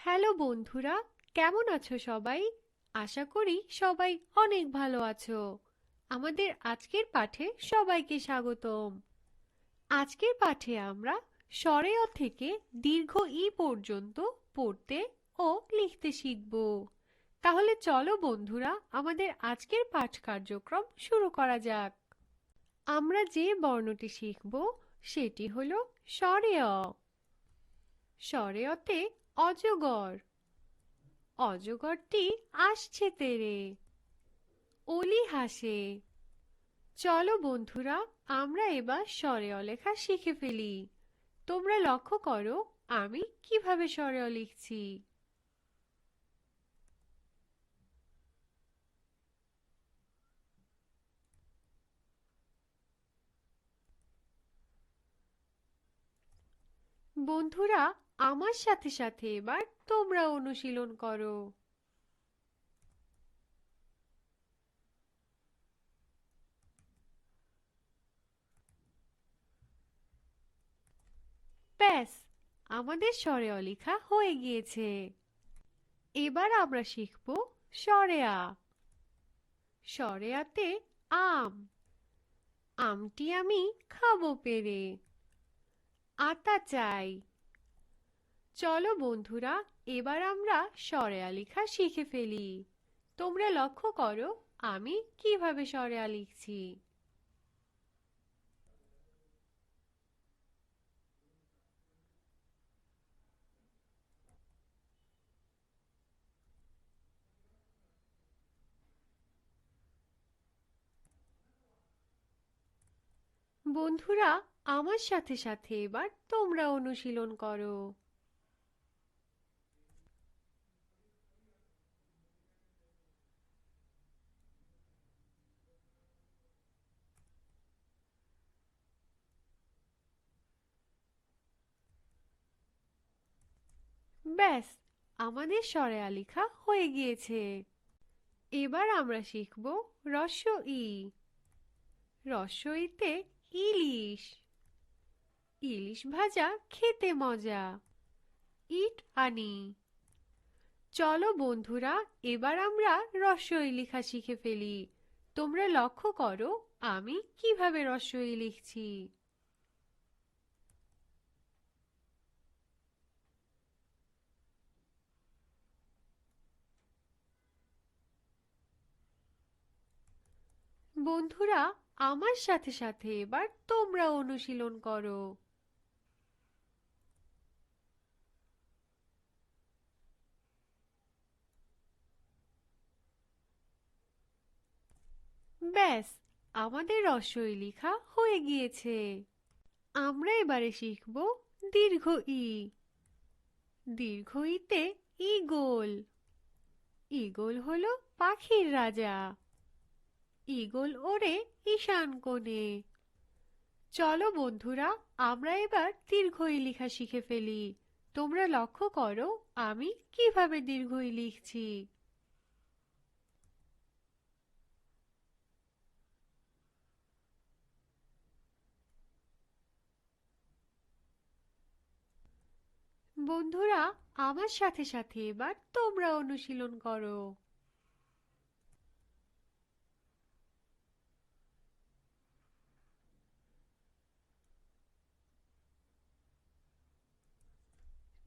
Hello বন্ধুরা, কেমন আছো সবাই? আশা করি সবাই অনেক ভালো আছো। আমাদের আজকের পাঠে সবাইকে স্বাগতম। আজকের পাঠে আমরা স্বরে অ থেকে দীর্ঘ ই পর্যন্ত পড়তে ও লিখতে শিখব। তাহলে চলো বন্ধুরা, আমাদের আজকের পাঠ কার্যক্রম শুরু করা যাক। আমরা যে বর্ণটি শিখব সেটি হলো স্বরে অ। স্বরে অতে অজগর। অজগরটি আসছে তেরে। অলি হাসে। চলো বন্ধুরা, আমরা এবার স্বরে অ লেখা শিখে ফেলি। তোমরা লক্ষ্য করো আমি কিভাবে স্বরে অ লিখছি। বন্ধুরা, আমার সাথে সাথে এবার তোমরা অনুশীলন করো। ব্যাস, আমাদের স্বরে অ লেখা হয়ে গিয়েছে। এবার আমরা শিখব স্বরে আ। স্বরে আতে আম। আমটি আমি খাবো পেরে। আতা চাই। চলো বন্ধুরা, এবার আমরা স্বরে আ লেখা শিখে ফেলি। তোমরা লক্ষ্য করো আমি কিভাবে স্বরে আ লিখছি। বন্ধুরা, আমার সাথে সাথে এবার তোমরা অনুশীলন করো। ব্যাস, আমাদের স্বরে আ লেখা হয়ে গিয়েছে। এবার আমরা শিখব রস্ব ই। রস্ব ইতে ইলিশ। ইলিশ ভাজা খেতে মজা। ইট আনি। চলো বন্ধুরা, এবার আমরা রস্ব ই লেখা শিখে ফেলি। তোমরা লক্ষ্য করো আমি কিভাবে রস্ব ই লিখছি। বন্ধুরা, আমার সাথে সাথে এবার তোমরা অনুশীলন করো। ব্যাস, আমাদের রস্ব ই লেখা হয়ে গিয়েছে। আমরা এবারে শিখব দীর্ঘ ই। দীর্ঘ ইতে ঈগল। ঈগল হলো পাখির রাজা। ঈগল ওড়ে ঈশান কোণে। চলো বন্ধুরা, আমরা এবার দীর্ঘ ই লেখা শিখে ফেলি। তোমরা লক্ষ্য করো আমি কিভাবে দীর্ঘ ই লিখছি। বন্ধুরা, আমার সাথে সাথে এবার তোমরা অনুশীলন করো।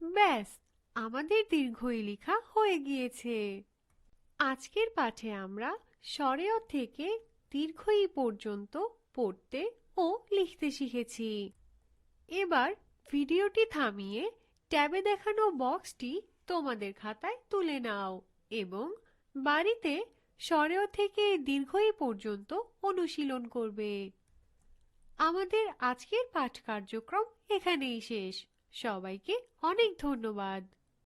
ব্যাস, আমাদের দীর্ঘ ই লেখা হয়ে গিয়েছে। আজকের পাঠে আমরা স্বরে অ থেকে দীর্ঘ ই পর্যন্ত পড়তে ও লিখতে শিখেছি। এবার ভিডিওটি থামিয়ে ট্যাবে দেখানো বক্সটি তোমাদের খাতায় তুলে নাও এবং বাড়িতে স্বরে অ থেকে দীর্ঘ ই পর্যন্ত অনুশীলন করবে। আমাদের আজকের পাঠ কার্যক্রম এখানেই শেষ। সবাইকে অনেক ধন্যবাদ।